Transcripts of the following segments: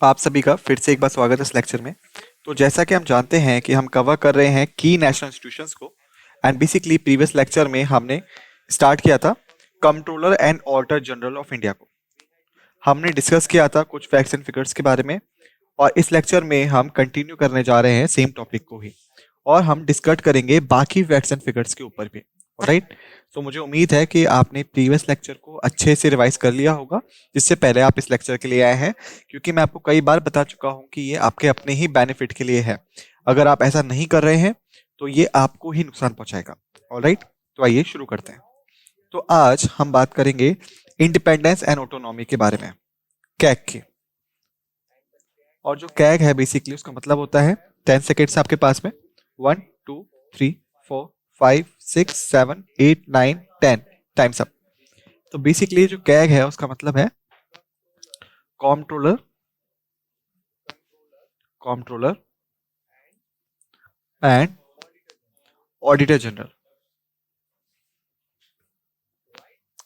आप सभी का फिर से एक बार स्वागत है इस लेक्चर में। तो जैसा कि हम जानते हैं कि हम कवर कर रहे हैं की नेशनल इंस्टीट्यूशंस को। एंड बेसिकली प्रीवियस लेक्चर में हमने स्टार्ट किया था controller and auditor general of India को। हमने डिस्कस किया था कुछ फैक्ट्स एंड फिगर्स के बारे में, और इस लेक्चर में हम कंटिन्यू करने जा रहे हैं सेम टॉपिक को ही, और हम डिस्कस करेंगे बाकी फैक्ट्स एंड फिगर्स के ऊपर भी। राइट। तो मुझे उम्मीद है कि आपने प्रीवियस लेक्चर को अच्छे से रिवाइज कर लिया होगा, जिससे पहले आप इस लेक्चर के लिए आए हैं, क्योंकि मैं आपको कई बार बता चुका हूं कि ये आपके अपने ही बेनिफिट के लिए है। अगर आप ऐसा नहीं कर रहे हैं तो ये आपको ही नुकसान पहुंचाएगा। ऑलराइट, तो आइए शुरू करते हैं। तो आज हम बात करेंगे इंडिपेंडेंस एंड ऑटोनॉमी के बारे में, कैग की। और जो कैग है बेसिकली उसका मतलब होता है 10 सेकेंड्स आपके पास में, 1 2 3 4 5 6 7 8 9 10 टाइम्स अप। तो बेसिकली जो कैग है उसका मतलब है controller controller and auditor general.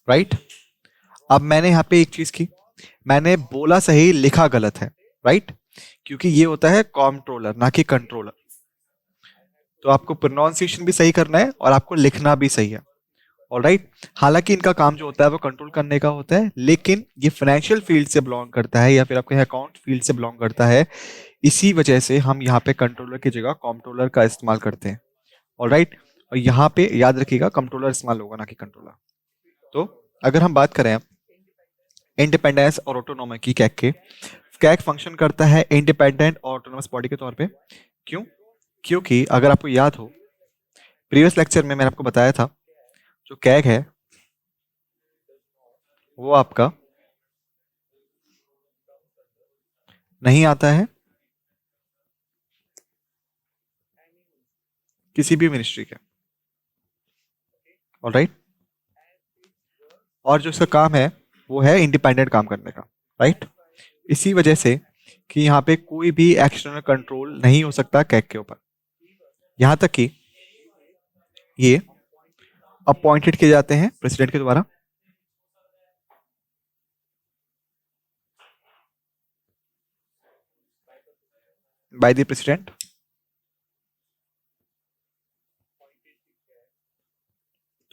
Right. अब मैंने यहाँ पे एक चीज की, मैंने बोला सही लिखा गलत है। राइट, क्योंकि ये होता है कंट्रोलर ना कि कंट्रोलर। तो आपको प्रोनाउंसिएशन भी सही करना है और आपको लिखना भी सही है। ऑलराइट। हालांकि इनका काम जो होता है वो कंट्रोल करने का होता है, लेकिन ये फाइनेंशियल फील्ड से बिलोंग करता है या फिर आपके अकाउंट फील्ड से बिलोंग करता है। इसी वजह से हम यहाँ पे कंट्रोलर की जगह कंट्रोलर का इस्तेमाल करते हैं। ऑलराइट। और यहाँ पे याद रखिएगा कंट्रोलर इस्तेमाल होगा ना कि कंट्रोलर। तो अगर हम बात करें इंडिपेंडेंस और ऑटोनॉमी की, कैग के, कैग फंक्शन करता है इंडिपेंडेंट और ऑटोनोमस बॉडी के तौर पे। क्यों? क्योंकि अगर आपको याद हो प्रीवियस लेक्चर में मैंने आपको बताया था जो कैग है वो आपका नहीं आता है किसी भी मिनिस्ट्री के। ऑलराइट। और जो इसका काम है वो है इंडिपेंडेंट काम करने का। राइट। इसी वजह से कि यहाँ पे कोई भी एक्सटर्नल कंट्रोल नहीं हो सकता कैग के ऊपर, यहाँ तक कि ये अपॉइंटेड किए जाते हैं प्रेसिडेंट के द्वारा। By the president.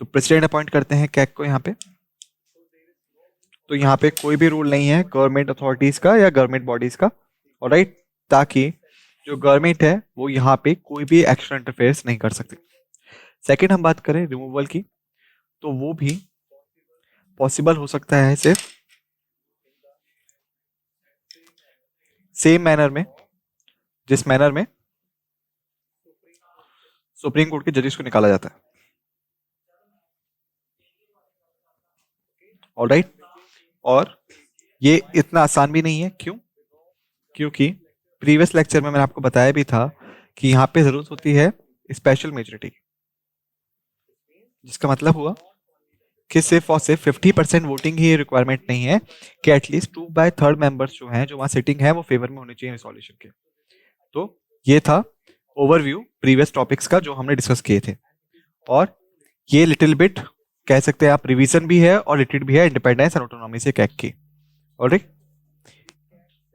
तो प्रेसिडेंट अपॉइंट करते हैं कैग को यहाँ पे। तो यहाँ पे कोई भी रूल नहीं है गवर्नमेंट अथॉरिटीज का या गवर्नमेंट बॉडीज का। ऑलराइट। ताकि जो गवर्नमेंट है वो यहाँ पे कोई भी एक्स्ट्रा इंटरफेयर्स नहीं कर सकती। सेकंड हम बात करें रिमूवल की, तो वो भी पॉसिबल हो सकता है सिर्फ सेम मैनर में जिस मैनर में सुप्रीम कोर्ट के जजेस को निकाला जाता है। ऑलराइट। और ये इतना आसान भी नहीं है। क्यों? क्योंकि प्रीवियस लेक्चर में मैंने आपको बताया भी था कि यहाँ पे जरूरत होती है स्पेशल मेजोरिटी, जिसका मतलब हुआ कि सिर्फ और सिर्फ 50% वोटिंग ही रिक्वायरमेंट नहीं है कि एटलीस्ट 2/3 मेंबर्स जो हैं जो वहां सिटिंग है वो फेवर में होने चाहिए रिजोल्यूशन के। तो ये था ओवरव्यू प्रीवियस टॉपिक्स का जो हमने डिस्कस किए थे, और ये लिटिल बिट कह सकते हैं आप रिवीजन भी है और रिलेटेड भी है इंडिपेंडेंस एंड ऑटोनॉमी से कैग की। ऑलराइट।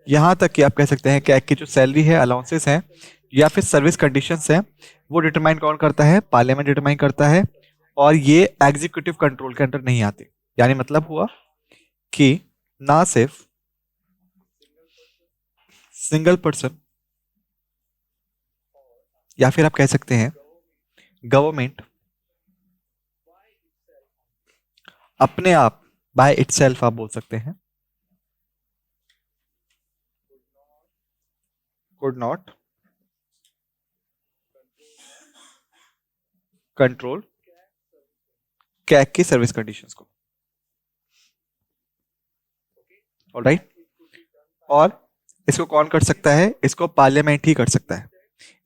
यहाँ तक कि आप कह सकते हैं कैग की जो सैलरी है, अलाउंसेस हैं या फिर सर्विस कंडीशंस हैं, वो डिटरमाइन कौन करता है? पार्लियामेंट डिटरमाइन करता है, और ये एग्जीक्यूटिव कंट्रोल के अंडर नहीं आती। यानी मतलब हुआ कि ना सिर्फ सिंगल पर्सन या फिर आप कह सकते हैं गवर्नमेंट अपने आप बाय इटसेल्फ आप बोल सकते हैं कुड नॉट कंट्रोल कैग की सर्विस कंडीशंस को। ऑलराइट। और इसको कौन कर सकता है? इसको पार्लियामेंट ही कर सकता है।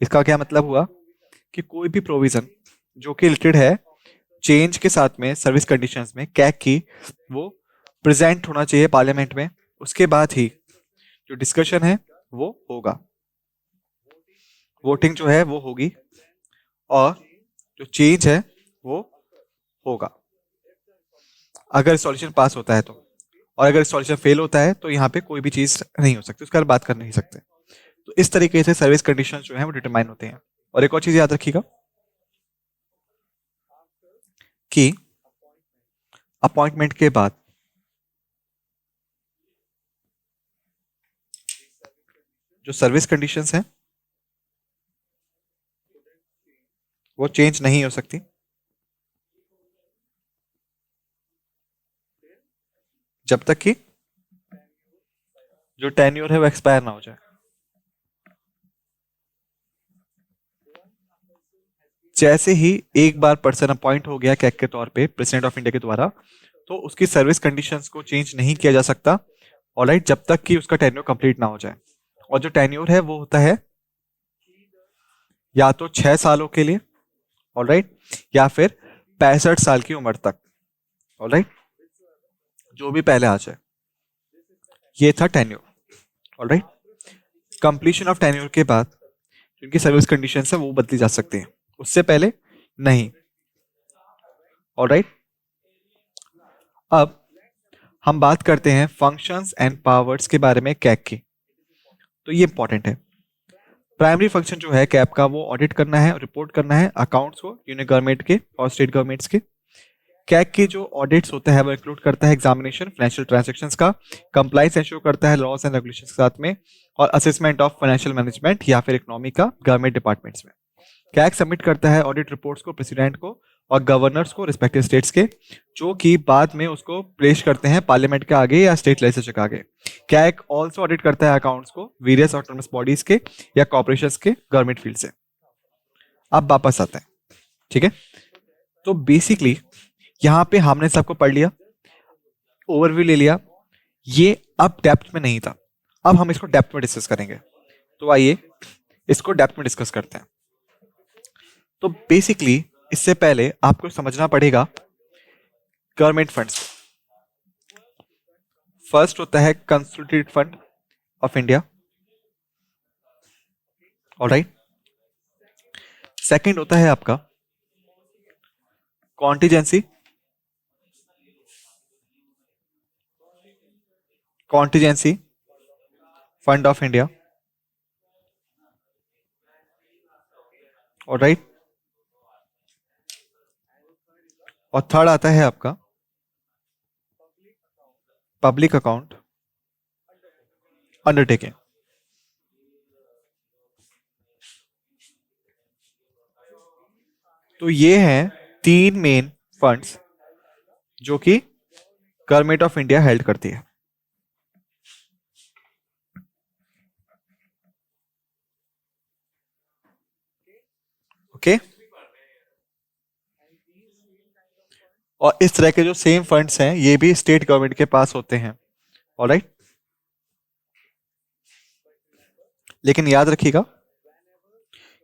इसका क्या मतलब हुआ कि कोई भी प्रोविजन जो कि रिलेटेड है चेंज के साथ में सर्विस कंडीशंस में कैग की, वो प्रेजेंट होना चाहिए पार्लियामेंट में। उसके बाद ही जो डिस्कशन है वो होगा, वोटिंग जो है वो होगी, और जो चेंज है वो होगा अगर सॉल्यूशन पास होता है तो। और अगर इंस्टॉलेशन फेल होता है तो यहाँ पे कोई भी चीज नहीं हो सकती, उसके बारे में बात कर नहीं सकते। तो इस तरीके से सर्विस कंडीशन जो है वो डिटरमाइन होते हैं। और एक और चीज याद रखिएगा कि अपॉइंटमेंट के बाद जो सर्विस कंडीशंस हैं वो चेंज नहीं हो सकती जब तक कि जो टेन्योर है वो एक्सपायर ना हो जाए। जैसे ही एक बार पर्सन अपॉइंट हो गया कैग के तौर पे प्रेसिडेंट ऑफ इंडिया के द्वारा, तो उसकी सर्विस कंडीशंस को चेंज नहीं किया जा सकता, ऑलराइट, जब तक कि उसका टेन्योर कंप्लीट ना हो जाए। और जो टेन्योर है वो होता है या तो 6 सालों के लिए, ऑलराइट, या फिर 65 साल की उम्र तक, ऑलराइट, जो भी पहले आ जाए। ये था tenure, alright. Completion of tenure के बाद जिनकी सर्विस कंडीशन है वो बदली जा सकती है, उससे पहले नहीं, ऑलराइट। अब हम बात करते हैं फंक्शंस एंड पावर्स के बारे में कैग की। तो ये इंपॉर्टेंट है। प्राइमरी फंक्शन जो है कैब का वो ऑडिट करना है और रिपोर्ट करना है अकाउंट्स को यूनियन गवर्नमेंट के और स्टेट गवर्नमेंट्स के। कैग के जो ऑडिट्स होता है वो इंक्लूड करता है एग्जामिनेशन फाइनेंशियल ट्रांजैक्शंस का, कंप्लाइंस इंश्योर करता है लॉस एंड रेगुलेशंस के साथ में, और असेसमेंट ऑफ फाइनेंशियल मैनेजमेंट या फिर इकोनॉमी का गवर्नमेंट डिपार्टमेंट्स में। कैग सबमिट करता है ऑडिट रिपोर्ट्स को प्रेसिडेंट को और गवर्नर्स को रिस्पेक्टिव स्टेट्स के, जो कि बाद में उसको पेश करते हैं पार्लियामेंट के आगे या स्टेट लेजिस्लेचर के आगे। कैग ऑल्सो ऑडिट करता है अकाउंट्स को वेरियस ऑटोनमस बॉडीज के या कॉर्पोरेशंस के गवर्नमेंट फील्ड से। अब वापस आते हैं, ठीक है। तो बेसिकली यहां पे हमने सबको पढ़ लिया, ओवरव्यू ले लिया, ये अब डेप्थ में नहीं था, अब हम इसको डेप्थ में डिस्कस करेंगे। तो आइए इसको डेप्थ में डिस्कस करते हैं। तो बेसिकली इससे पहले आपको समझना पड़ेगा गवर्नमेंट फंड्स। फर्स्ट होता है consolidated fund of India, alright. Second होता है आपका contingency contingency fund of India, alright. और थर्ड आता है आपका पब्लिक अकाउंट अंडरटेकिंग। तो ये हैं 3 मेन फंड्स जो कि गवर्नमेंट ऑफ इंडिया हेल्ड करती है, ओके। और इस तरह के जो सेम फंड्स हैं ये भी स्टेट गवर्नमेंट के पास होते हैं, ऑलराइट। लेकिन याद रखिएगा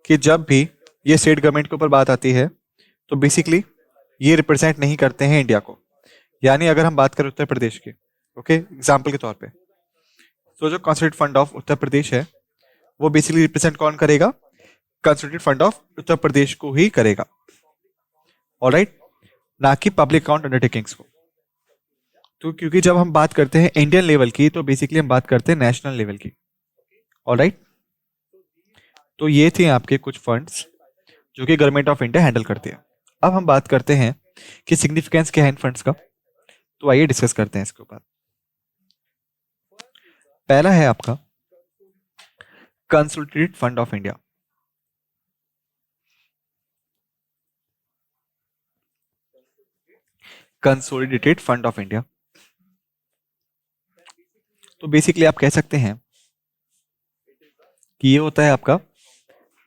कि जब भी ये स्टेट गवर्नमेंट के ऊपर बात आती है तो बेसिकली ये रिप्रेजेंट नहीं करते हैं इंडिया को। यानी अगर हम बात करें उत्तर प्रदेश की, ओके, एग्जाम्पल के तौर पे, तो जो consolidated fund of Uttar Pradesh है वो बेसिकली रिप्रेजेंट कौन करेगा? Consolidated fund of Uttar Pradesh को ही करेगा, ऑलराइट, ना कि पब्लिक अकाउंट अंडरटेकिंग्स को। तो क्योंकि जब हम बात करते हैं इंडियन लेवल की तो बेसिकली हम बात करते हैं नेशनल लेवल की, ऑलराइट। तो ये थे आपके कुछ फंड्स जो कि गवर्नमेंट ऑफ इंडिया हैंडल करती है। अब हम बात करते हैं कि सिग्निफिकेंस क्या है इन फंड्स का, तो आइए डिस्कस करते हैं इसके ऊपर। पहला है आपका consolidated fund of India. Consolidated fund of India, तो बेसिकली आप कह सकते हैं कि ये होता है आपका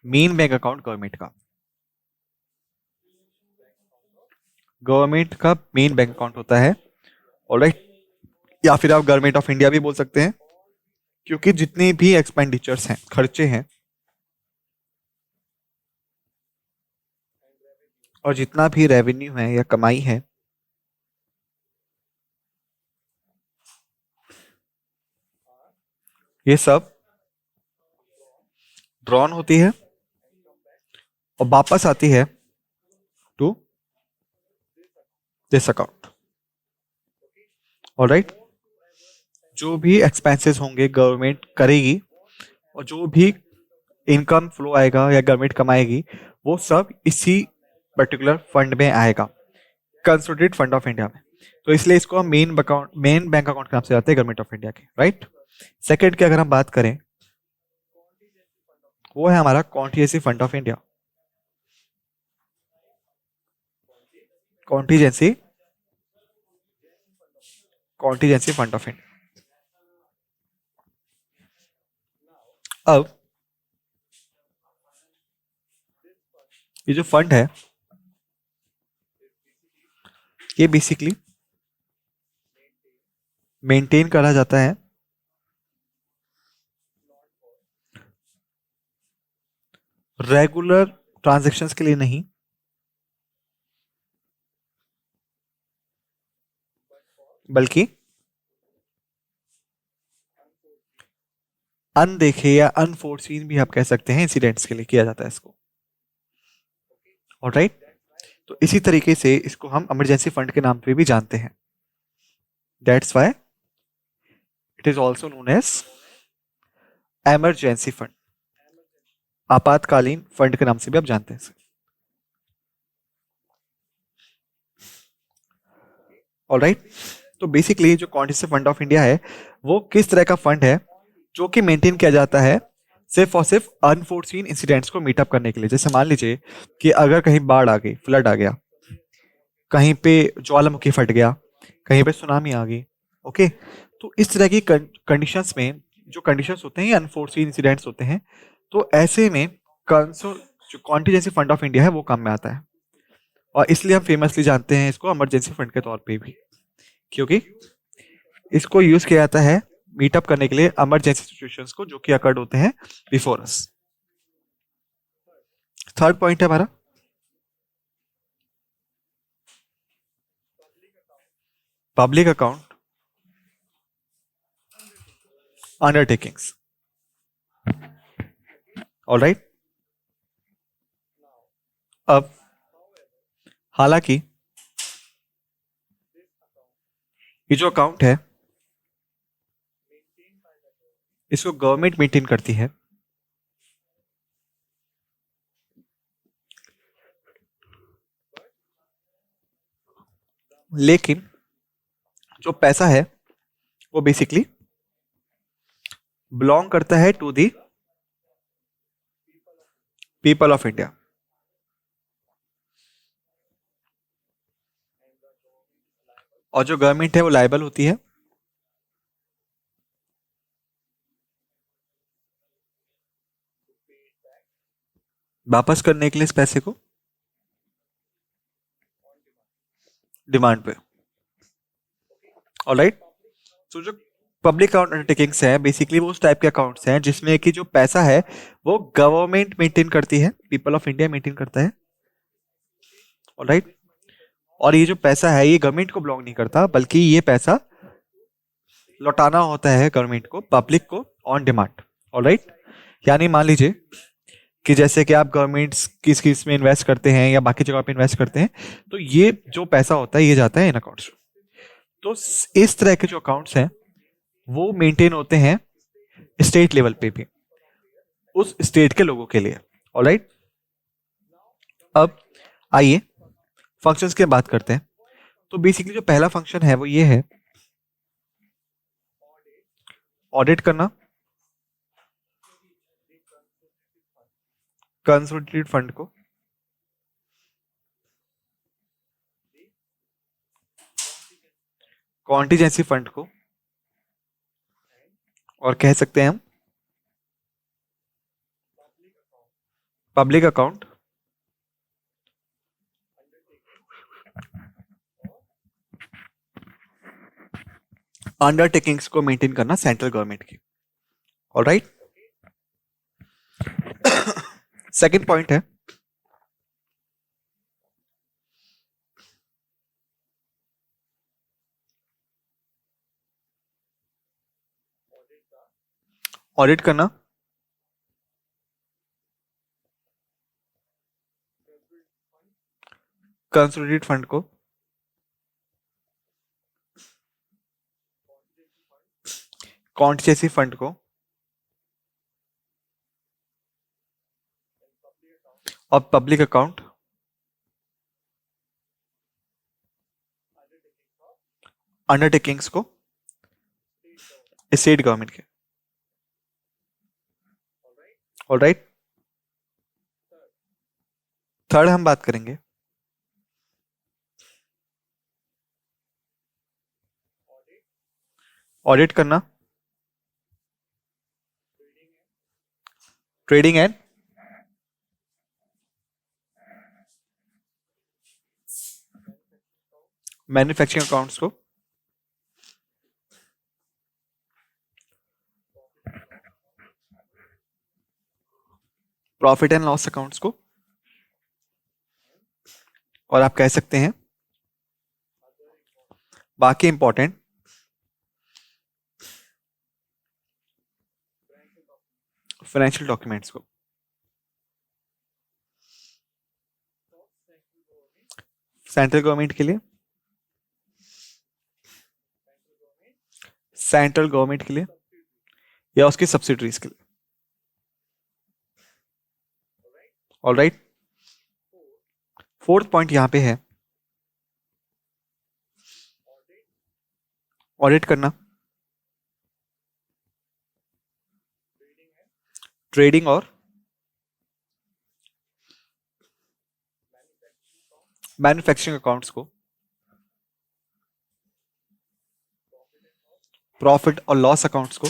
मेन बैंक अकाउंट गवर्नमेंट का मेन बैंक अकाउंट होता है, ऑलराइट। या फिर आप गवर्नमेंट ऑफ इंडिया भी बोल सकते हैं, क्योंकि जितने भी एक्सपेंडिचर्स हैं, खर्चे हैं, और जितना भी रेवेन्यू है या कमाई है, ये सब ड्रॉन होती है और वापस आती है टू दिस अकाउंट, ऑलराइट। जो भी एक्सपेंसेस होंगे गवर्नमेंट करेगी, और जो भी इनकम फ्लो आएगा या गवर्नमेंट कमाएगी, वो सब इसी पर्टिकुलर फंड में आएगा, कंसोलिडेटेड फंड ऑफ इंडिया में। तो इसलिए इसको हम मेन बैंक अकाउंट के नाम से जाते हैं गवर्नमेंट ऑफ इंडिया के, राइट। सेकंड की अगर हम बात करें, वो है हमारा contingency fund of India. Contingency contingency fund of India. अब ये जो फंड है, ये बेसिकली मेंटेन करा जाता है रेगुलर ट्रांजैक्शंस के लिए नहीं, बल्कि अनदेखे या अनफोर्सीन भी आप कह सकते हैं इंसिडेंट्स के लिए किया जाता है इसको, ऑलराइट। तो इसी तरीके से इसको हम इमरजेंसी फंड के नाम पे भी जानते हैं। That's why it is also known as emergency fund, आपातकालीन फंड के नाम से भी आप जानते हैं इसे, ऑलराइट। तो बेसिकली जो कॉन्टीजेंसी फंड ऑफ इंडिया है, वो किस तरह का फंड है जो कि मेंटेन किया जाता है सिर्फ और सिर्फ अनफोर्सीन इंसिडेंट्स को मीटअप करने के लिए। जैसे मान लीजिए कि अगर कहीं बाढ़ आ गई, फ्लड आ गया, कहीं पे ज्वालामुखी फट गया, कहीं पे सुनामी आ गई, ओके। तो इस तरह की कंडीशंस में, जो कंडीशंस होते हैं, अनफोर्सीन इंसिडेंट्स होते हैं, तो ऐसे में कंसो जो कॉन्टीजेंसी फंड ऑफ इंडिया है वो काम में आता है। और इसलिए हम फेमसली जानते हैं इसको इमरजेंसी फंड के तौर पे भी, क्योंकि इसको यूज किया जाता है मीटअप करने के लिए इमरजेंसी सिचुएशंस को जो कि अकर्ड होते हैं बिफोर अस। थर्ड पॉइंट है हमारा पब्लिक अकाउंट अंडरटेकिंग्स, ऑलराइट। अब हालांकि ये जो अकाउंट है, इसको गवर्नमेंट मेंटेन करती है, लेकिन जो पैसा है वो बेसिकली बिलोंग करता है to the people of India. और जो गवर्नमेंट है वो लायबल होती है वापस करने के लिए इस पैसे को डिमांड पे, ऑलराइट। तो जो पब्लिक अकाउंट अंडरटेकिंग्स है, बेसिकली वो उस टाइप के अकाउंट्स हैं जिसमें कि जो पैसा है वो गवर्नमेंट मेंटेन करती है, पीपल ऑफ इंडिया मेंटेन करता है, ऑलराइट। और ये जो पैसा है ये गवर्नमेंट को बिलोंग नहीं करता, बल्कि ये पैसा लौटाना होता है गवर्नमेंट को, पब्लिक को, ऑन डिमांड, ऑलराइट। यानी मान लीजिए कि जैसे कि आप गवर्नमेंट की स्कीम्स में इन्वेस्ट करते हैं या बाकी जगह पे इन्वेस्ट करते हैं, तो ये जो पैसा होता है ये जाता है इन अकाउंट्स। तो इस तरह के जो अकाउंट्स हैं वो मेंटेन होते हैं स्टेट लेवल पे भी, उस स्टेट के लोगों के लिए, ऑलराइट। अब आइए फंक्शंस की बात करते हैं। तो बेसिकली जो पहला फंक्शन है वो ये है ऑडिट करना कंसोलिडेटेड फंड को, कॉन्टीजेंसी फंड को, और कह सकते हैं हम पब्लिक अकाउंट अंडरटेकिंग्स को मेंटेन करना सेंट्रल गवर्नमेंट की, ऑलराइट। सेकंड पॉइंट है ऑडिट करना कंसोलिडेटेड फंड को कॉन्टिजेंसी फंड को और पब्लिक अकाउंट अंडरटेकिंग्स को स्टेट गवर्नमेंट के। ऑलराइट, थर्ड हम बात करेंगे ऑडिट करना, ट्रेडिंग एंड मैन्युफैक्चरिंग अकाउंट्स को प्रॉफिट एंड लॉस अकाउंट्स को, और आप कह सकते हैं बाकी इंपॉर्टेंट फाइनेंशियल डॉक्यूमेंट्स को। सेंट्रल गवर्नमेंट के लिए, सेंट्रल गवर्नमेंट के लिए या उसकी सब्सिडरीज के लिए। ऑलराइट, फोर्थ पॉइंट यहां पे है ऑडिट करना, ट्रेडिंग और मैन्युफैक्चरिंग अकाउंट्स को प्रॉफिट और लॉस अकाउंट्स को,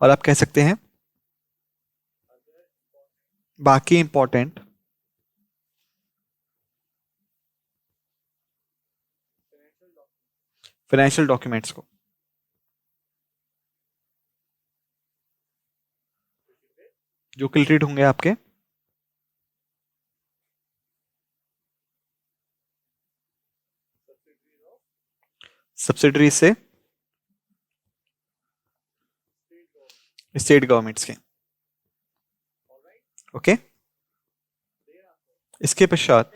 और आप कह सकते हैं बाकी इंपॉर्टेंट फाइनेंशियल डॉक्यूमेंट्स को। जो कि रिलेटेड होंगे आपके सब्सिडरी से स्टेट गवर्नमेंट्स के। ओके, इसके पश्चात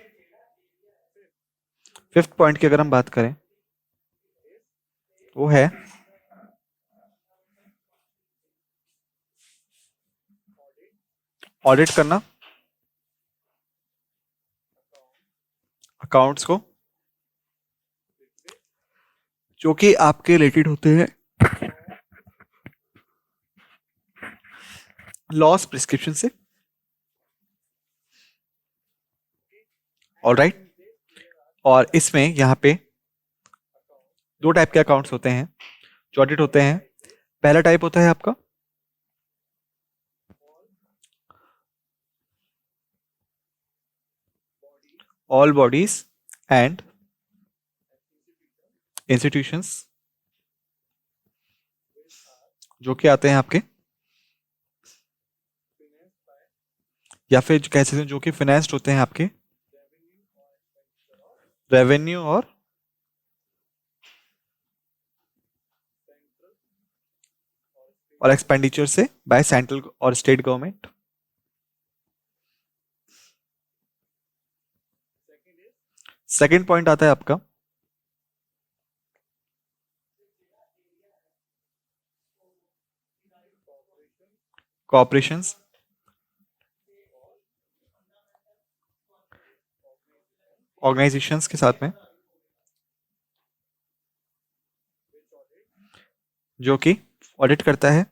फिफ्थ पॉइंट की अगर हम बात करें वो है ऑडिट करना अकाउंट्स को जो कि आपके रिलेटेड होते हैं लॉस प्रिस्क्रिप्शन से। ऑलराइट, और इसमें यहां पे दो टाइप के अकाउंट्स होते हैं जो ऑडिट होते हैं। पहला टाइप होता है आपका ऑल बॉडीज एंड इंस्टीट्यूशंस, जो कि आते हैं आपके या फिर कह सकते हैं जो कि फाइनेंस्ड होते हैं आपके रेवेन्यू और एक्सपेंडिचर से बाय सेंट्रल और स्टेट गवर्नमेंट। सेकंड पॉइंट आता है आपका कॉर्पोरेशंस ऑर्गेनाइजेशंस के साथ में जो कि ऑडिट करता है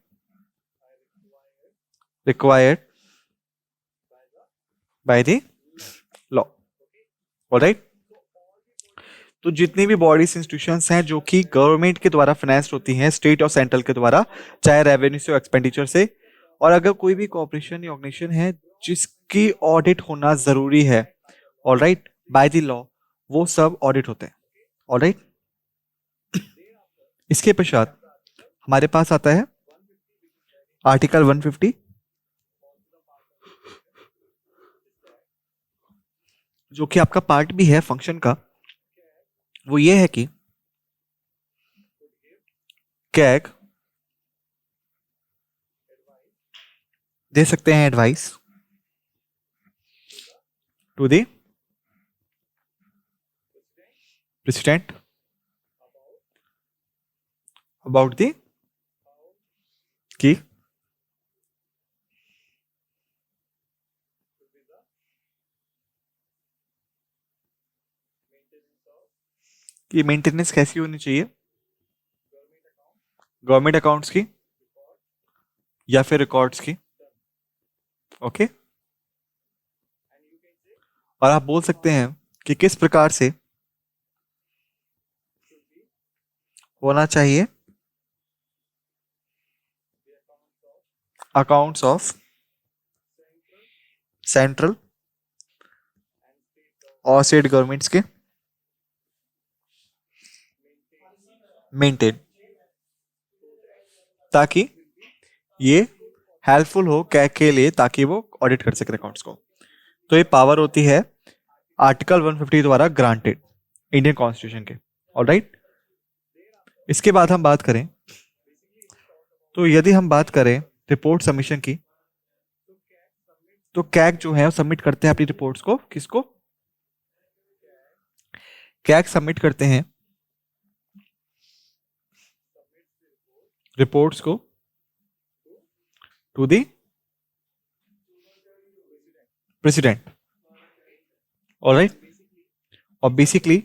required by the law. Alright, तो जितनी भी बॉडीज इंस्टीट्यूशंस हैं जो कि गवर्नमेंट के द्वारा फाइनेंस्ड होती हैं स्टेट और सेंट्रल के द्वारा, चाहे रेवेन्यू से एक्सपेंडिचर से, और अगर कोई भी कॉर्पोरेशन या ऑर्गेनाइजेशन है जिसकी ऑडिट होना जरूरी है ऑलराइट बाय द लॉ, वो सब ऑडिट होते हैं। ऑलराइट, इसके पश्चात हमारे पास आता है आर्टिकल 150 जो कि आपका पार्ट भी है फंक्शन का। वो ये है कि कैग दे सकते हैं advice to the president about the कि मेंटेनेंस कैसी होनी चाहिए गवर्नमेंट अकाउंट्स की या फिर रिकॉर्ड्स की। ओके। और आप बोल सकते हैं कि किस प्रकार से होना चाहिए अकाउंट्स ऑफ सेंट्रल और स्टेट गवर्नमेंट्स के मेंटेन, ताकि ये हेल्पफुल हो कैग के लिए, ताकि वो ऑडिट कर सके अकाउंट्स को। तो ये पावर होती है आर्टिकल 150 द्वारा ग्रांटेड इंडियन कॉन्स्टिट्यूशन के। ऑलराइट। इसके बाद हम बात करें, तो यदि हम बात करें रिपोर्ट सबमिशन की, तो कैग जो है वो सबमिट करते हैं अपनी रिपोर्ट्स को, किसको? कैग सबमिट करते हैं रिपोर्ट्स को टू दी प्रेसिडेंट। ऑलराइट। और बेसिकली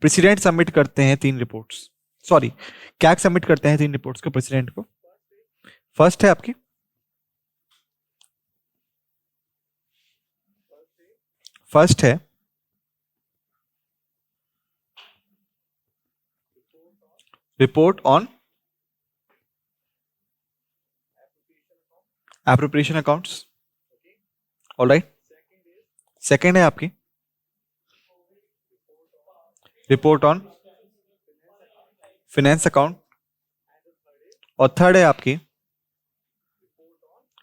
प्रेसिडेंट सबमिट करते हैं 3 रिपोर्ट्स, सॉरी कैग सबमिट करते हैं 3 रिपोर्ट्स को प्रेसिडेंट को। फर्स्ट है आपकी report on appropriation accounts. Alright. Second है आपकी रिपोर्ट ऑन फिनेंस अकाउंट। और थर्ड है आपकी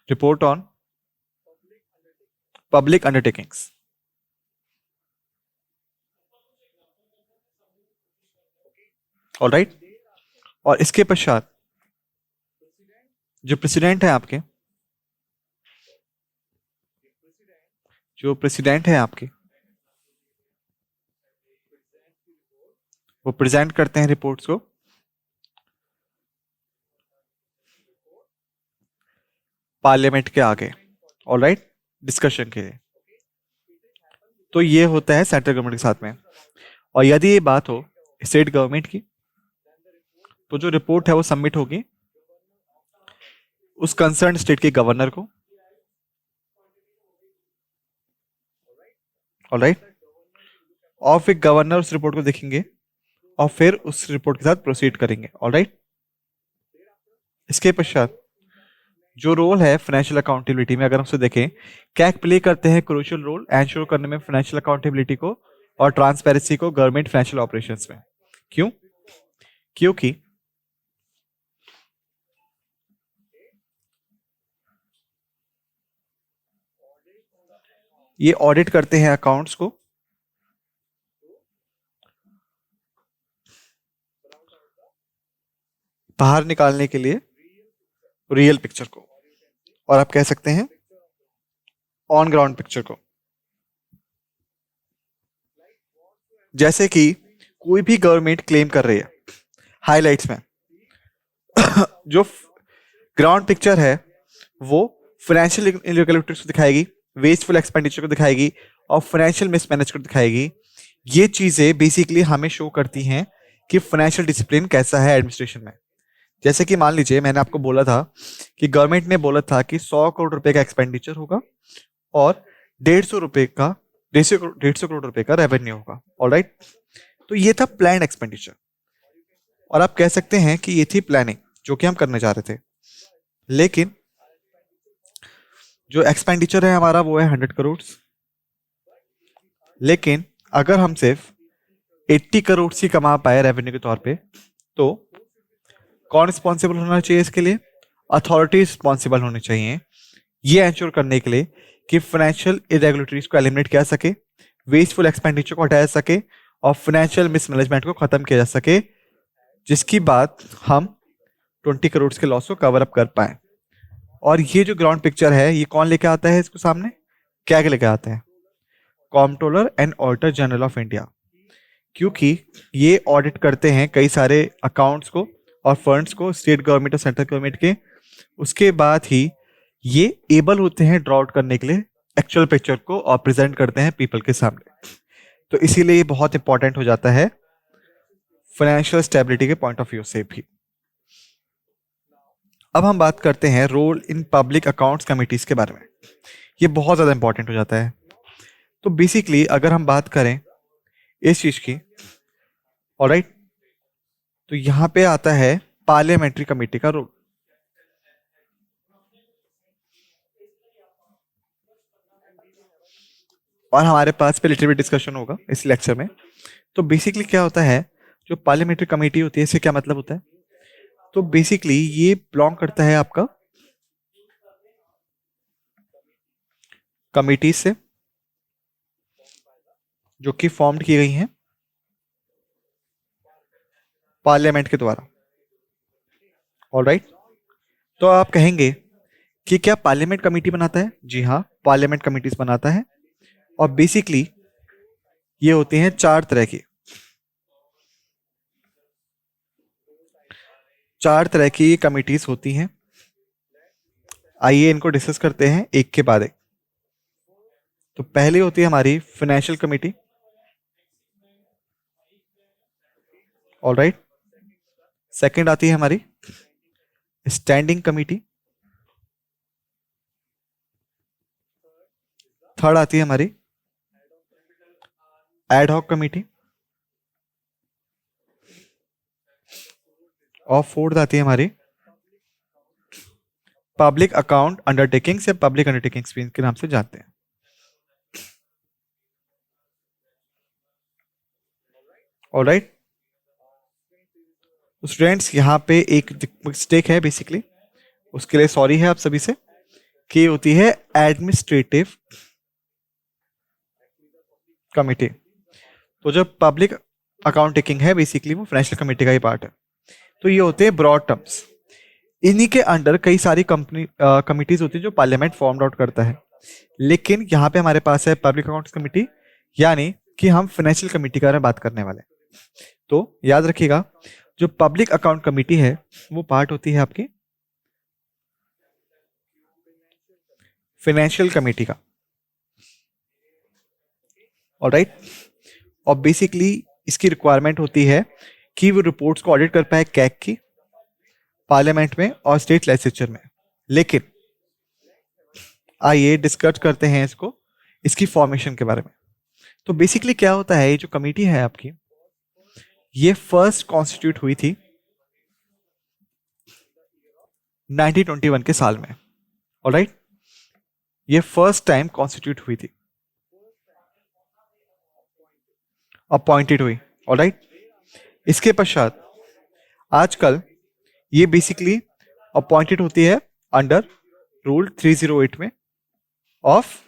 report on public undertakings. Alright. और इसके पश्चात जो प्रेसिडेंट है आपके, वो प्रेजेंट करते हैं रिपोर्ट्स को पार्लियामेंट के आगे। ऑलराइट। डिस्कशन के लिए। तो ये होता है सेंट्रल गवर्नमेंट के साथ में। और यदि ये बात हो स्टेट गवर्नमेंट की, तो जो रिपोर्ट है वो सबमिट होगी उस कंसर्न स्टेट के गवर्नर को। ऑलराइट। और फिर गवर्नर उस रिपोर्ट को देखेंगे और फिर उस रिपोर्ट के साथ प्रोसीड करेंगे। ऑलराइट। इसके पश्चात जो रोल है फाइनेंशियल अकाउंटेबिलिटी में, अगर हम उसे देखें, कैग प्ले करते हैं क्रूशियल रोल एंश्योर करने में फाइनेंशियल अकाउंटेबिलिटी को और ट्रांसपेरेंसी को गवर्नमेंट फाइनेंशियल ऑपरेशंस में। क्यों? क्योंकि ये ऑडिट करते हैं अकाउंट्स को बाहर निकालने के लिए रियल पिक्चर को, और आप कह सकते हैं ऑन ग्राउंड पिक्चर को। जैसे कि कोई भी गवर्नमेंट क्लेम कर रही है, हाइलाइट्स में जो ग्राउंड पिक्चर है वो फाइनेंशियल इरेगुलरिटीज को दिखाएगी, वेस्टफुल एक्सपेंडिचर को दिखाएगी और फाइनेंशियल मिसमैनेज को दिखाएगी। ये चीजें बेसिकली हमें शो करती हैं कि फाइनेंशियल डिसिप्लिन कैसा है एडमिनिस्ट्रेशन में। जैसे कि मान लीजिए मैंने आपको बोला था कि गवर्नमेंट ने बोला था कि 100 करोड़ रुपए का एक्सपेंडिचर होगा और 150 करोड़ रुपए का रेवेन्यू होगा। ऑलराइट। तो ये था प्लान एक्सपेंडिचर, और आप कह सकते हैं कि ये थी प्लानिंग जो कि हम करने जा रहे थे। लेकिन जो एक्सपेंडिचर है हमारा वो है 100 करोड़। लेकिन अगर हम सिर्फ 80 करोड़ ही कमा पाए रेवेन्यू के तौर पे, तो कौन रिस्पॉन्सिबल होना चाहिए इसके लिए? अथॉरिटी रिस्पॉन्सिबल होनी चाहिए, ये एंश्योर करने के लिए कि फाइनेंशियल इरेगुलरिटीज को एलिमिनेट किया सके, वेस्टफुल एक्सपेंडिचर को हटाया सके और फाइनेंशियल मिसमैनेजमेंट को खत्म किया जा सके, जिसकी बात हम 20 करोड़ के लॉस को कवर अप कर पाए। और ये जो ग्राउंड पिक्चर है ये कौन लेके आता है इसको सामने? कैग लेके आता है, comptroller and auditor general of India, क्योंकि ये ऑडिट करते हैं कई सारे अकाउंट्स को और फंड्स को स्टेट गवर्नमेंट और सेंट्रल गवर्नमेंट के, उसके बाद ही ये एबल होते हैं ड्रॉ आउट करने के लिए एक्चुअल पिक्चर को और प्रेजेंट करते हैं पीपल के सामने। तो इसीलिए ये बहुत इंपॉर्टेंट हो जाता है फाइनेंशियल स्टेबिलिटी के पॉइंट ऑफ व्यू से भी। अब हम बात करते हैं role in public accounts committees के बारे में। ये बहुत ज़्यादा इंपॉर्टेंट हो जाता है। तो बेसिकली अगर हम बात करें इस चीज की, ऑलराइट, तो यहां पे आता है पार्लियामेंट्री कमेटी का रोल। और हमारे पास पे लिटिल बिट डिस्कशन होगा इस लेक्चर में। तो बेसिकली क्या होता है, जो पार्लियामेंट्री कमेटी होती है, इससे क्या मतलब होता है, तो बेसिकली ये बिलोंग करता है आपका कमिटीज से जो कि फॉर्म्ड की गई हैं पार्लियामेंट के द्वारा। ऑलराइट, तो आप कहेंगे कि क्या पार्लियामेंट कमेटी बनाता है? जी हाँ, पार्लियामेंट कमिटीज बनाता है। और बेसिकली ये होती हैं 4 तरह की, 4 तरह की कमिटीज होती हैं। आइए इनको डिस्कस करते हैं एक के बाद एक। तो पहली होती है हमारी फाइनेंशियल कमेटी। ऑलराइट, सेकंड आती है हमारी स्टैंडिंग कमेटी। थर्ड आती है हमारी एड हॉक कमेटी। और फोर्थ आती है हमारी पब्लिक अकाउंट अंडरटेकिंग्स या पब्लिक अंडरटेकिंग्स के नाम से जानते हैं। ऑलराइट, स्टूडेंट्स यहाँ पे एक मिस्टेक है बेसिकली, उसके लिए सॉरी है आप सभी से, कि होती है एडमिनिस्ट्रेटिव कमेटी। तो जो पब्लिक अकाउंट टेकिंग है बेसिकली वो फाइनेंशियल कमेटी का ही पार्ट है। तो ये होते हैं ब्रॉड टर्म्स। इन्हीं के अंडर कई सारी कमिटीज होती है जो पार्लियामेंट फॉर्म आउट करता है। लेकिन यहाँ पे हमारे पास है पब्लिक अकाउंट्स कमेटी, यानी कि हम फाइनेंशियल कमेटी के बारे में बात करने वाले हैं। तो याद रखिएगा, जो पब्लिक अकाउंट कमेटी है वो पार्ट होती है आपकी फाइनेंशियल कमेटी का। ऑलराइट, और बेसिकली इसकी रिक्वायरमेंट होती है कि वो रिपोर्ट्स को ऑडिट कर पाए कैग की, पार्लियामेंट में और स्टेट लेजिस्लेचर में। लेकिन आइए डिस्कस करते हैं इसको, इसकी फॉर्मेशन के बारे में। तो बेसिकली क्या होता है, ये जो कमेटी है आपकी, ये फर्स्ट कॉन्स्टिट्यूट हुई थी 1921 के साल में। ऑलराइट, ये फर्स्ट टाइम कॉन्स्टिट्यूट हुई थी, अपॉइंटेड हुई। ऑलराइट, इसके पश्चात आजकल ये बेसिकली अपॉइंटेड होती है अंडर रूल 308 में of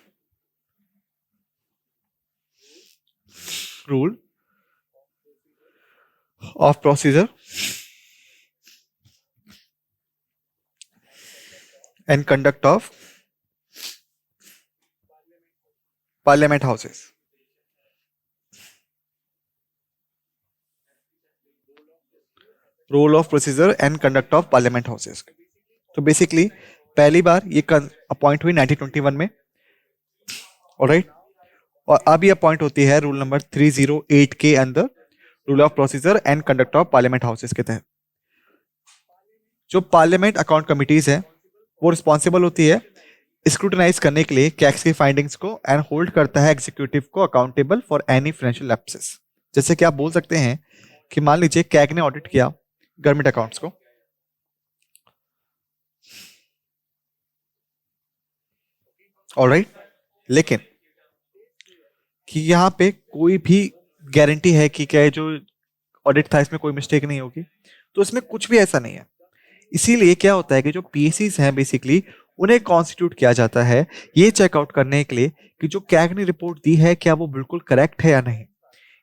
rule of procedure and conduct of parliament houses. Rule of procedure and conduct of parliament houses. तो बेसिकली पहली बार ये अपॉइंट हुई 1921 में। ऑलराइट, और अब ये अपॉइंट होती है रूल नंबर 308 के अंदर, rule of procedure and conduct of parliament houses के तहत। जो पार्लियामेंट अकाउंट कमिटीज है वो रिस्पॉन्सिबल होती है स्क्रूटनाइज करने के लिए कैग्स की फाइंडिंग्स को एंड होल्ड करता है एग्जीक्यूटिव को accountable for any financial lapses. जैसे कि आप बोल सकते हैं कि मान लीजिए कैग ने ऑडिट किया गवर्नमेंट अकाउंट्स को, ऑलराइट, लेकिन कि यहाँ पे कोई भी गारंटी है कि क्या जो ऑडिट था इसमें कोई मिस्टेक नहीं होगी, तो इसमें कुछ भी ऐसा नहीं है। इसीलिए क्या होता है कि जो पीएसीज हैं बेसिकली उन्हें कॉन्स्टिट्यूट किया जाता है ये चेकआउट करने के लिए कि जो कैग ने रिपोर्ट दी है क्या वो बिल्कुल करेक्ट है या नहीं।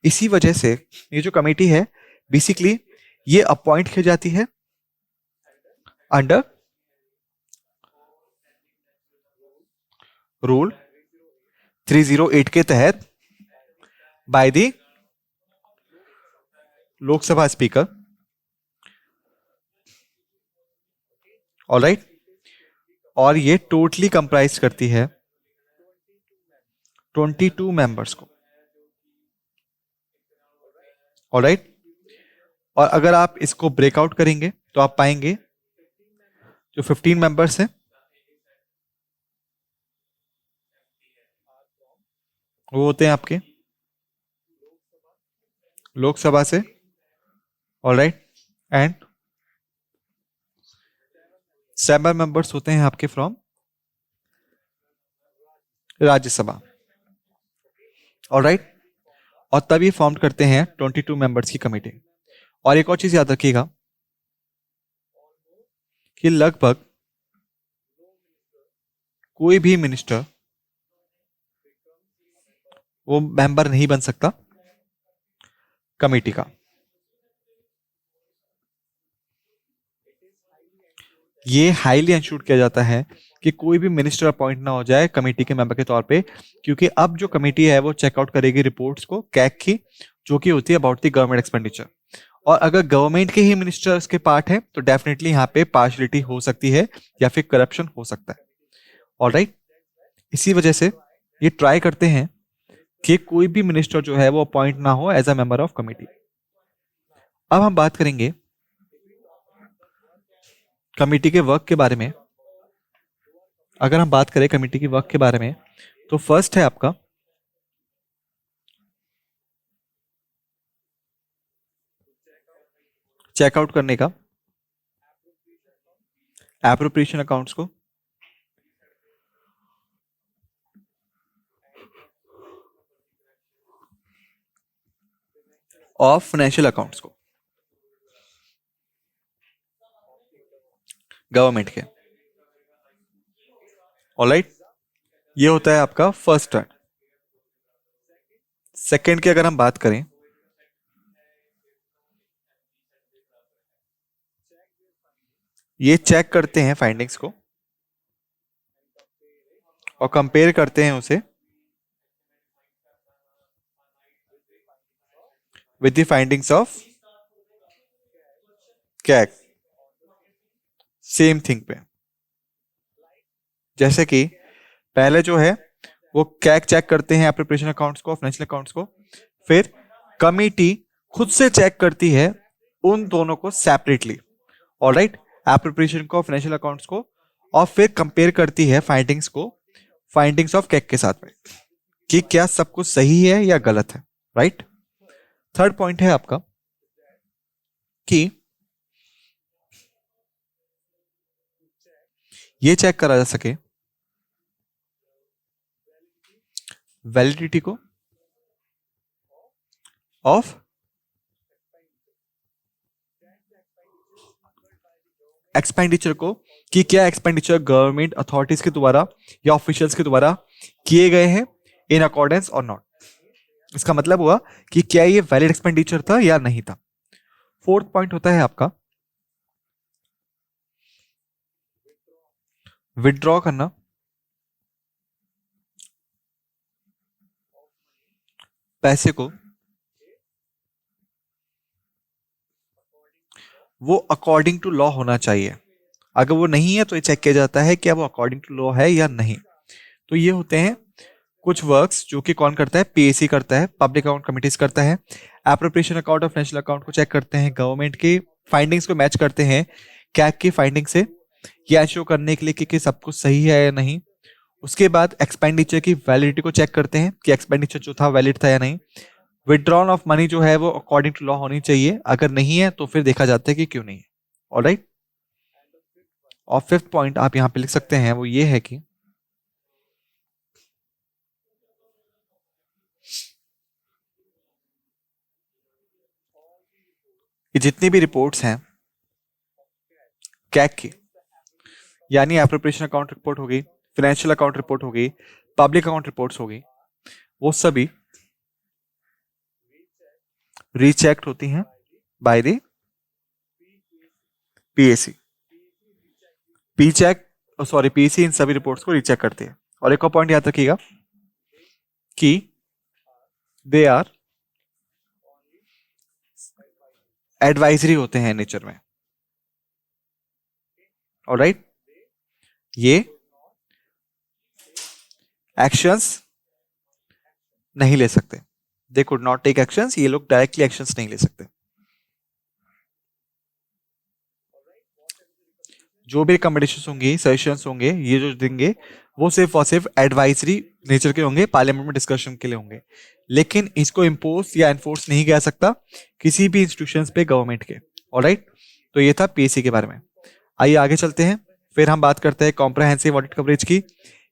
इसी वजह से ये जो कमेटी है बेसिकली ये अपॉइंट की जाती है अंडर रूल 308 के तहत by the Lok Sabha speaker alright, और ये टोटली कंप्राइज करती है 22 मेंबर्स को। ऑलराइट, और अगर आप इसको ब्रेकआउट करेंगे तो आप पाएंगे जो 15 मेंबर्स हैं वो होते हैं आपके लोकसभा से। ऑलराइट, एंड 7 मेंबर्स होते हैं आपके फ्रॉम राज्यसभा। ऑलराइट, और तब ये फॉर्म करते हैं 22 मेंबर्स की कमेटी। और एक और चीज याद रखिएगा कि लगभग कोई भी मिनिस्टर वो मेंबर नहीं बन सकता कमेटी का। ये हाईली इंश्योर किया जाता है कि कोई भी मिनिस्टर अपॉइंट ना हो जाए कमेटी के मेंबर के तौर पे, क्योंकि अब जो कमेटी है वो चेकआउट करेगी रिपोर्ट्स को कैग की, जो कि होती है अबाउट द गवर्नमेंट एक्सपेंडिचर। और अगर गवर्नमेंट के ही मिनिस्टर्स के पार्ट है तो डेफिनेटली यहाँ पे पार्शलिटी हो सकती है या फिर करप्शन हो सकता है। ऑलराइट, इसी वजह से ये ट्राई करते हैं कि कोई भी मिनिस्टर जो है वो अपॉइंट ना हो as a member of committee. अब हम बात करेंगे कमेटी के वर्क के बारे में। अगर हम बात करें कमेटी की वर्क के बारे में तो फर्स्ट है आपका चेकआउट करने का एप्रोप्रिएशन अकाउंट्स को, ऑफ फाइनेंशियल अकाउंट्स को गवर्नमेंट के। ऑलराइट, ये होता है आपका फर्स्ट टर्न। सेकंड की अगर हम बात करें ये चेक करते हैं फाइंडिंग्स को और कंपेयर करते हैं उसे with the findings of CAG. Same thing पे, जैसे कि पहले जो है वो कैग चेक करते हैं एप्रोप्रिएशन अकाउंट्स को, फाइनेंशियल अकाउंट्स को, फिर कमिटी खुद से चेक करती है उन दोनों को सेपरेटली। ऑलराइट, एप्रोप्रिएशन को, फाइनेंशियल अकाउंट्स को, और फिर कंपेयर करती है फाइंडिंग्स को फाइंडिंग्स ऑफ कैग के साथ में कि क्या सब कुछ सही है या गलत है। राइट, थर्ड पॉइंट है आपका कि ये चेक करा जा सके वैलिडिटी को ऑफ एक्सपेंडिचर को, कि क्या एक्सपेंडिचर गवर्नमेंट अथॉरिटीज के द्वारा या ऑफिशियल्स के द्वारा किए गए हैं इन अकॉर्डेंस और नॉट। इसका मतलब हुआ कि क्या ये वैलिड एक्सपेंडिचर था या नहीं था। फोर्थ पॉइंट होता है आपका विड्रॉ करना पैसे को वो अकॉर्डिंग टू लॉ होना चाहिए। अगर वो नहीं है तो ये चेक किया जाता है कि वो अकॉर्डिंग टू लॉ है या नहीं। तो ये होते हैं कुछ वर्क्स जो कि कौन करता है, पीएसी करता है, पब्लिक अकाउंट कमिटीज करता है। एप्रोप्रिएशन अकाउंट और फाइनेंशियल अकाउंट को चेक करते हैं, गवर्नमेंट की फाइंडिंग्स को मैच करते हैं कैग की फाइंडिंग से, ये एंश्योर करने के लिए कि सब कुछ सही है या नहीं। उसके बाद एक्सपेंडिचर की वैलिडिटी को चेक करते हैं कि एक्सपेंडिचर जो था वैलिड था या नहीं। विड्रॉल ऑफ मनी जो है वो अकॉर्डिंग टू लॉ होनी चाहिए, अगर नहीं है तो फिर देखा जाता है कि क्यों नहीं है। ऑलराइट, और फिफ्थ पॉइंट आप यहां पे लिख सकते हैं वो ये है कि जितनी भी रिपोर्ट्स हैं कैग की, यानी एप्रोप्रिएशन अकाउंट रिपोर्ट हो गई, फाइनेंशियल अकाउंट रिपोर्ट हो गई, पब्लिक अकाउंट रिपोर्ट्स हो गई, वो सभी रीचेक्ड होती हैं by the PAC. P check, sorry, PC इन सभी रिपोर्ट्स को रीचेक करती है। और एक और पॉइंट याद रखिएगा कि दे आर एडवाइजरी होते हैं नेचर में। ऑलराइट, ये एक्शंस नहीं ले सकते, they could not take actions, ये लोग डायरेक्टली एक्शंस नहीं ले सकते। जो भी रिकमेंडेशंस होंगे, सजेशंस होंगे, ये जो देंगे वो सिर्फ और सिर्फ एडवाइजरी नेचर के होंगे, पार्लियामेंट में डिस्कशन के लिए होंगे, लेकिन इसको इम्पोज या एनफोर्स नहीं किया सकता किसी भी इंस्टीट्यूशंस पे गवर्नमेंट के। ऑलराइट, तो ये था पीएससी के बारे में। आइए आगे चलते हैं, फिर हम बात करते हैं कॉम्प्रहेंसिव ऑडिट कवरेज की।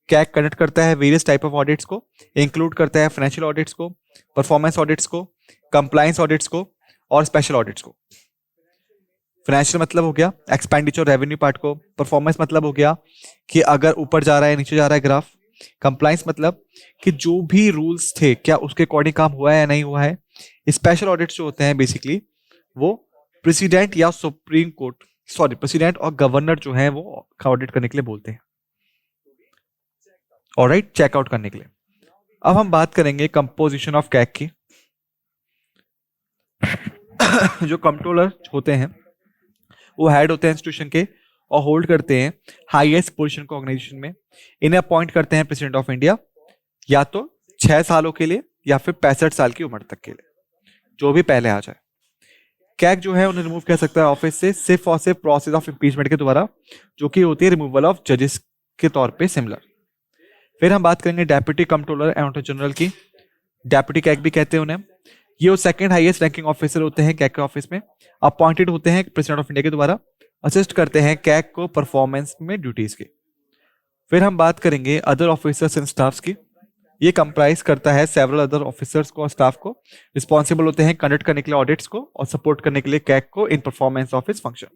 कैग कंडक्ट करता है वेरियस टाइप ऑफ ऑडिट्स को, इंक्लूड करता है फाइनेंशियल ऑडिट्स को, परफॉर्मेंस ऑडिट्स को, कंप्लायंस ऑडिट्स को और स्पेशल ऑडिट्स को। फाइनेंशियल मतलब हो गया एक्सपेंडिचर रेवेन्यू पार्ट को, परफॉर्मेंस मतलब हो गया कि अगर ऊपर जा रहा है नीचे जा रहा है ग्राफ, कंप्लायंस मतलब कि जो भी रूल्स थे क्या उसके अकॉर्डिंग काम हुआ है या नहीं हुआ है। स्पेशल ऑडिट्स जो होते हैं बेसिकली वो प्रेसिडेंट या सुप्रीम कोर्ट, सॉरी प्रेसिडेंट और गवर्नर जो है वो ऑडिट करने के लिए बोलते हैं, ऑलराइट, चेकआउट करने के लिए। अब हम बात करेंगे कंपोजिशन ऑफ कैग की। जो कंट्रोलर होते हैं वो हेड होते हैं इंस्टीट्यूशन के और होल्ड करते हैं हाईएस्ट पोजीशन को ऑर्गेनाइजेशन में। इन्हें अपॉइंट करते हैं प्रेसिडेंट ऑफ इंडिया, या तो 6 सालों के लिए या फिर 65 साल की उम्र तक के लिए, जो भी पहले आ जाए। कैग जो है उन्हें रिमूव कर सकता है ऑफिस से सिर्फ और सिर्फ प्रोसेस ऑफ इम्पीचमेंट के द्वारा, जो कि होती है रिमूवल ऑफ जजेस के तौर पे सिमिलर। फिर हम बात करेंगे deputy controller and auditor general की। डेप्यूटी कैग भी कहते हैं उन्हें। ये वो सेकंड हाईएस्ट रैंकिंग ऑफिसर होते हैं कैग के ऑफिस में, अपॉइंटेड होते हैं प्रेसिडेंट ऑफ इंडिया के द्वारा, असिस्ट करते हैं कैग को परफॉर्मेंस में ड्यूटीज की। फिर हम बात करेंगे अदर ऑफिसर्स एंड स्टाफ्स की। ये कंप्राइज करता है सेवरल अदर ऑफिसर्स को और स्टाफ को, रिस्पॉन्सिबल होते हैं कंडक्ट करने के लिए ऑडिट्स को और सपोर्ट करने के लिए कैग को इन परफॉर्मेंस ऑफ इट्स फंक्शन।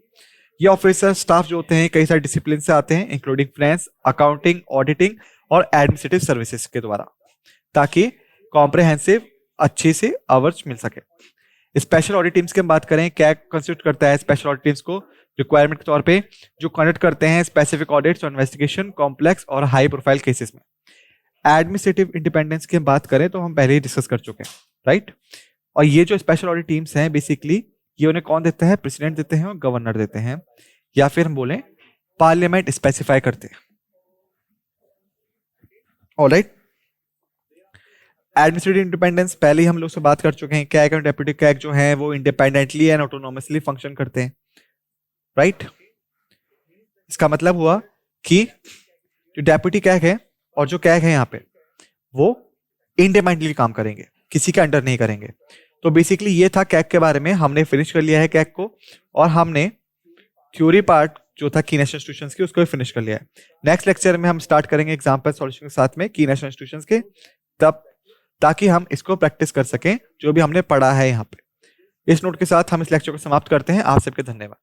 ये ऑफिसर स्टाफ जो होते हैं कई सारे डिसिप्लिन से आते हैं, इंक्लूडिंग फाइनेंस, अकाउंटिंग, ऑडिटिंग और एडमिनिस्ट्रेटिव सर्विसेज के द्वारा, ताकि कॉम्प्रहेंसिव अच्छे से आवर्स मिल सके। स्पेशल ऑडिट टीम्स की हम बात करें, कैग कंस्टिट्यूट करता है स्पेशल ऑडिट टीम्स को रिक्वायरमेंट के तौर पे, जो कंडक्ट करते हैं स्पेसिफिक ऑडिट्स और इन्वेस्टिगेशन कॉम्प्लेक्स और हाई प्रोफाइल केसेस में। एडमिनिस्ट्रेटिव इंडिपेंडेंस की हम बात करें तो हम पहले ही डिस्कस कर चुके हैं, राइट। और ये जो स्पेशल ऑडिट टीम्स हैं बेसिकली ये उन्हें कौन देता है, प्रेसिडेंट देते हैं और गवर्नर देते हैं, या फिर हम बोले पार्लियामेंट स्पेसिफाई करते हैं, ऑलराइट। एडमिनिस्ट्रेटिव इंडिपेंडेंस पहले ही हम लोग से बात कर चुके हैं, कैग और डेप्यूटी कैग जो है वो इंडिपेंडेंटली एंड ऑटोनोमसली फंक्शन करते हैं, राइट। इसका मतलब हुआ कि जो डेप्यूटी कैग है और जो कैग है यहाँ पे वो इंडिपेंडेंटली काम करेंगे, किसी के अंडर नहीं करेंगे। तो बेसिकली ये था कैग के बारे में, हमने फिनिश कर लिया है कैग को, और हमने थ्योरी पार्ट जो था की नेशनल इंस्टीट्यूशंस की उसको भी फिनिश कर लिया है। नेक्स्ट लेक्चर में हम स्टार्ट करेंगे एग्जाम्पल सॉल्यूशन के साथ में की नेशनल इंस्टीट्यूशंस के, तब ताकि हम इसको प्रैक्टिस कर सकें जो भी हमने पढ़ा है यहाँ पे। इस नोट के साथ हम इस लेक्चर को समाप्त करते हैं। आप सबके धन्यवाद।